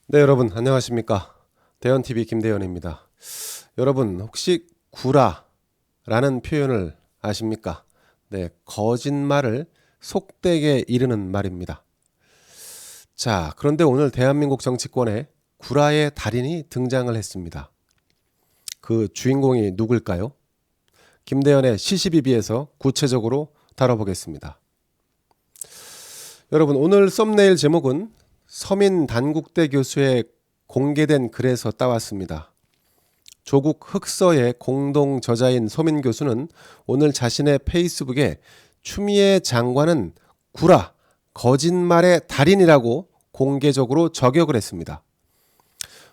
네, 여러분 안녕하십니까? 대현TV 김대현입니다. 여러분 혹시 구라라는 표현을 아십니까? 네, 거짓말을 속되게 이르는 말입니다. 자, 그런데 오늘 대한민국 정치권에 구라의 달인이 등장을 했습니다. 그 주인공이 누굴까요? 김대현의 시시비비에서 구체적으로 다뤄보겠습니다. 여러분 오늘 썸네일 제목은 서민 단국대 교수의 공개된 글에서 따왔습니다. 조국 흑서의 공동 저자인 서민 교수는 오늘 자신의 페이스북에 추미애 장관은 구라, 거짓말의 달인이라고 공개적으로 저격을 했습니다.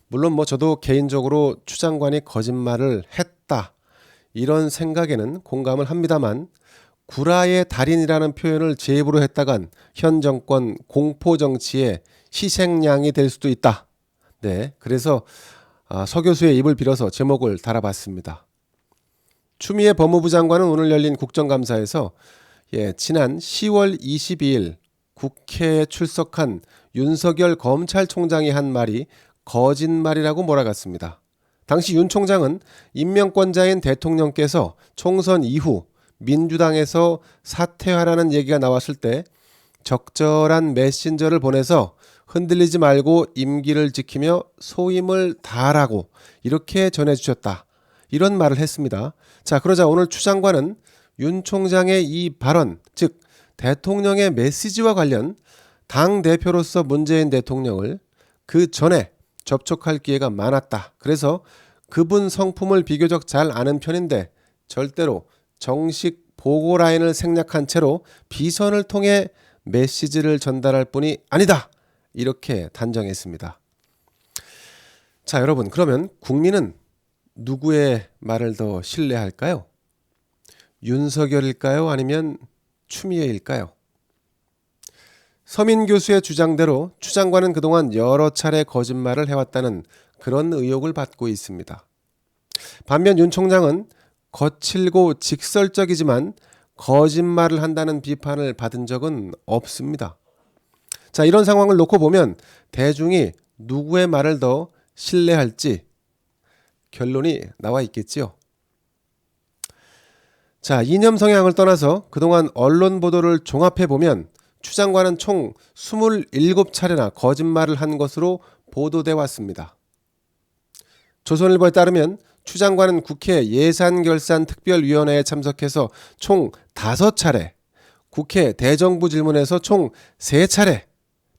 물론 저도 개인적으로 추 장관이 거짓말을 했다 이런 생각에는 공감을 합니다만 구라의 달인이라는 표현을 제 입으로 했다간 현 정권 공포 정치의 희생양이 될 수도 있다. 네, 그래서 서 교수의 입을 빌어서 제목을 달아봤습니다. 추미애 법무부 장관은 오늘 열린 국정감사에서 지난 10월 22일 국회에 출석한 윤석열 검찰총장이 한 말이 거짓말이라고 몰아갔습니다. 당시 윤 총장은 임명권자인 대통령께서 총선 이후 민주당에서 사퇴하라는 얘기가 나왔을 때 적절한 메신저를 보내서 흔들리지 말고 임기를 지키며 소임을 다하라고 이렇게 전해주셨다. 이런 말을 했습니다. 자, 그러자 오늘 추 장관은 윤 총장의 이 발언, 즉 대통령의 메시지와 관련 당대표로서 문재인 대통령을 그 전에 접촉할 기회가 많았다. 그래서 그분 성품을 비교적 잘 아는 편인데 절대로 정식 보고 라인을 생략한 채로 비선을 통해 메시지를 전달할 뿐이 아니다. 이렇게 단정했습니다. 자, 여러분 그러면 국민은 누구의 말을 더 신뢰할까요? 윤석열일까요? 아니면 추미애일까요? 서민 교수의 주장대로 추 장관은 그동안 여러 차례 거짓말을 해왔다는 그런 의혹을 받고 있습니다. 반면 윤 총장은 거칠고 직설적이지만 거짓말을 한다는 비판을 받은 적은 없습니다. 자, 이런 상황을 놓고 보면 대중이 누구의 말을 더 신뢰할지 결론이 나와 있겠지요. 자, 이념 성향을 떠나서 그동안 언론 보도를 종합해 보면 추 장관은 총 27차례나 거짓말을 한 것으로 보도돼 왔습니다. 조선일보에 따르면 추 장관은 국회 예산결산특별위원회에 참석해서 총 5차례, 국회 대정부 질문에서 총 3차례,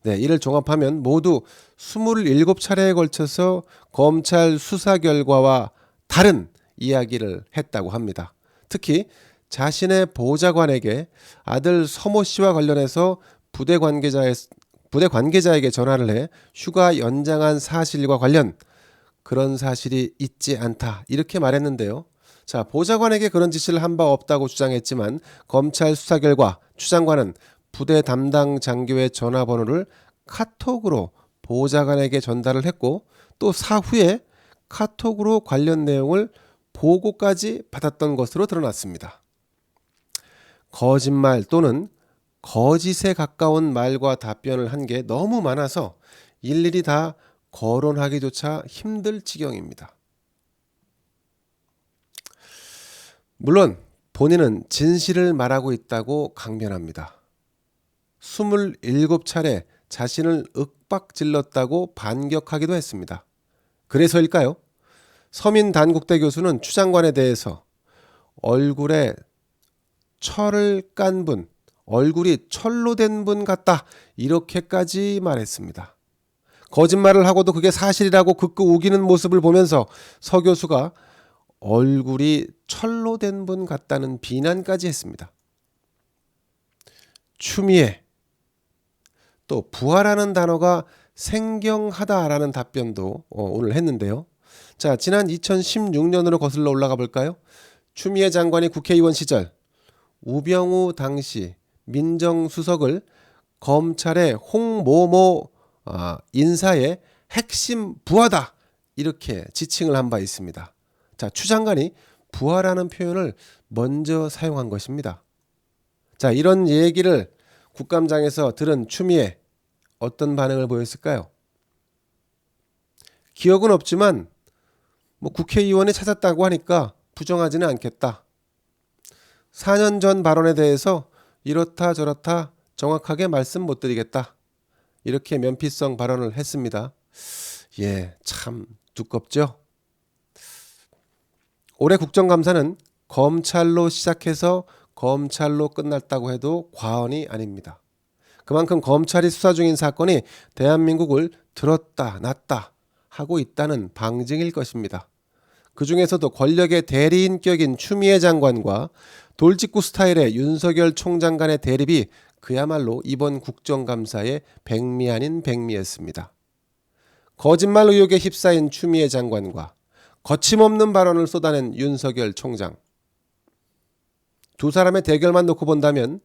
이를 종합하면 모두 27차례에 걸쳐서 검찰 수사 결과와 다른 이야기를 했다고 합니다. 특히 자신의 보좌관에게 아들 서모 씨와 관련해서 부대 관계자에게 전화를 해 휴가 연장한 사실과 관련 그런 사실이 있지 않다 이렇게 말했는데요. 자, 보좌관에게 그런 지시를 한 바 없다고 주장했지만 검찰 수사 결과 추 장관은 부대 담당 장교의 전화번호를 카톡으로 보좌관에게 전달을 했고 또 사후에 카톡으로 관련 내용을 보고까지 받았던 것으로 드러났습니다. 거짓말 또는 거짓에 가까운 말과 답변을 한 게 너무 많아서 일일이 다 거론하기조차 힘들 지경입니다. 물론 본인은 진실을 말하고 있다고 강변합니다. 27차례 자신을 윽박질렀다고 반격하기도 했습니다. 그래서일까요? 서민 단국대 교수는 추 장관에 대해서 얼굴에 철을 깐 분, 얼굴이 철로 된 분 같다 이렇게까지 말했습니다. 거짓말을 하고도 그게 사실이라고 극구 우기는 모습을 보면서 서 교수가 얼굴이 철로 된 분 같다는 비난까지 했습니다. 추미애, 또 부하라는 단어가 생경하다라는 답변도 오늘 했는데요. 자, 지난 2016년으로 거슬러 올라가 볼까요? 추미애 장관이 국회의원 시절 우병우 당시 민정수석을 검찰의 홍모모 인사의 핵심 부하다 이렇게 지칭을 한 바 있습니다. 자, 추 장관이 부하라는 표현을 먼저 사용한 것입니다. 자, 이런 얘기를 국감장에서 들은 추미애 어떤 반응을 보였을까요? 기억은 없지만 국회의원이 찾았다고 하니까 부정하지는 않겠다. 4년 전 발언에 대해서 이렇다 저렇다 정확하게 말씀 못 드리겠다. 이렇게 면피성 발언을 했습니다. 참 두껍죠. 올해 국정감사는 검찰로 시작해서 검찰로 끝났다고 해도 과언이 아닙니다. 그만큼 검찰이 수사 중인 사건이 대한민국을 들었다 놨다 하고 있다는 방증일 것입니다. 그 중에서도 권력의 대리인격인 추미애 장관과 돌직구 스타일의 윤석열 총장 간의 대립이 그야말로 이번 국정감사의 백미 아닌 백미였습니다. 거짓말 의혹에 휩싸인 추미애 장관과 거침없는 발언을 쏟아낸 윤석열 총장. 두 사람의 대결만 놓고 본다면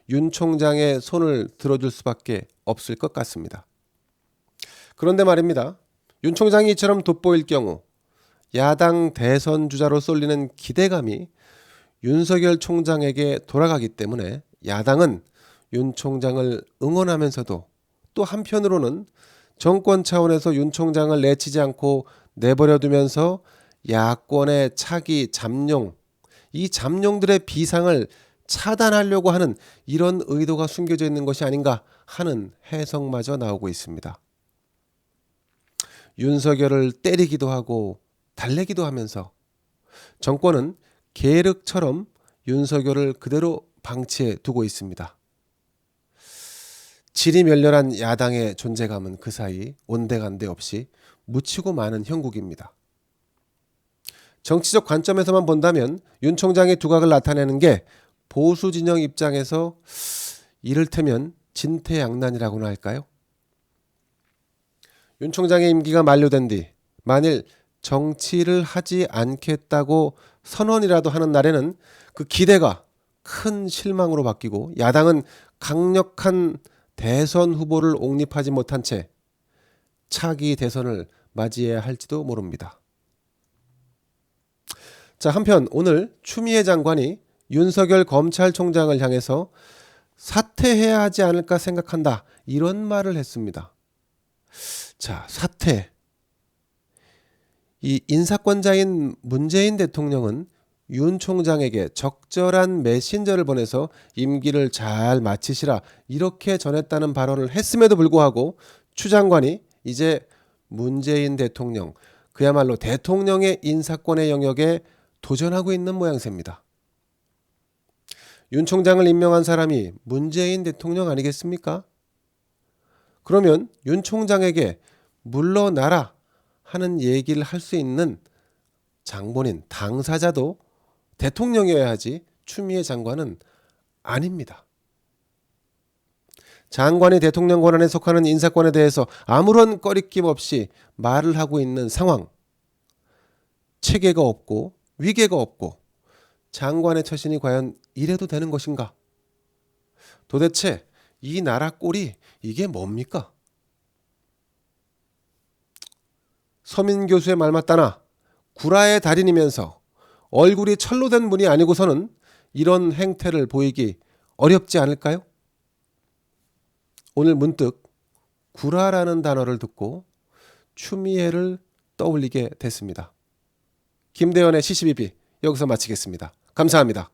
윤 총장의 손을 들어줄 수밖에 없을 것 같습니다. 그런데 말입니다. 윤 총장이 이처럼 돋보일 경우 야당 대선 주자로 쏠리는 기대감이 윤석열 총장에게 돌아가기 때문에 야당은 윤 총장을 응원하면서도 또 한편으로는 정권 차원에서 윤 총장을 내치지 않고 내버려두면서 야권의 차기 잠룡, 이 잠룡들의 비상을 차단하려고 하는 이런 의도가 숨겨져 있는 것이 아닌가 하는 해석마저 나오고 있습니다. 윤석열을 때리기도 하고 달래기도 하면서 정권은 계륵처럼 윤석열을 그대로 방치해 두고 있습니다. 질이 멸렬한 야당의 존재감은 그 사이 온데간데 없이 묻히고 마는 형국입니다. 정치적 관점에서만 본다면 윤 총장의 두각을 나타내는 게 보수 진영 입장에서 이를테면 진퇴양난이라고나 할까요? 윤 총장의 임기가 만료된 뒤 만일 정치를 하지 않겠다고 선언이라도 하는 날에는 그 기대가 큰 실망으로 바뀌고 야당은 강력한 대선 후보를 옹립하지 못한 채 차기 대선을 맞이해야 할지도 모릅니다. 자, 한편 오늘 추미애 장관이 윤석열 검찰총장을 향해서 사퇴해야 하지 않을까 생각한다. 이런 말을 했습니다. 자, 사퇴. 이 인사권자인 문재인 대통령은 윤 총장에게 적절한 메신저를 보내서 임기를 잘 마치시라 이렇게 전했다는 발언을 했음에도 불구하고 추 장관이 이제 문재인 대통령, 그야말로 대통령의 인사권의 영역에 도전하고 있는 모양새입니다. 윤 총장을 임명한 사람이 문재인 대통령 아니겠습니까? 그러면 윤 총장에게 물러나라 하는 얘기를 할 수 있는 장본인, 당사자도 대통령이어야 하지 추미애 장관은 아닙니다. 장관이 대통령 권한에 속하는 인사권에 대해서 아무런 꺼리낌 없이 말을 하고 있는 상황. 체계가 없고 위계가 없고 장관의 처신이 과연 이래도 되는 것인가? 도대체 이 나라 꼴이 이게 뭡니까? 서민 교수의 말 맞다나 구라의 달인이면서 얼굴이 철로 된 분이 아니고서는 이런 행태를 보이기 어렵지 않을까요? 오늘 문득 구라라는 단어를 듣고 추미애를 떠올리게 됐습니다. 김대현의 시시비비 여기서 마치겠습니다. 감사합니다.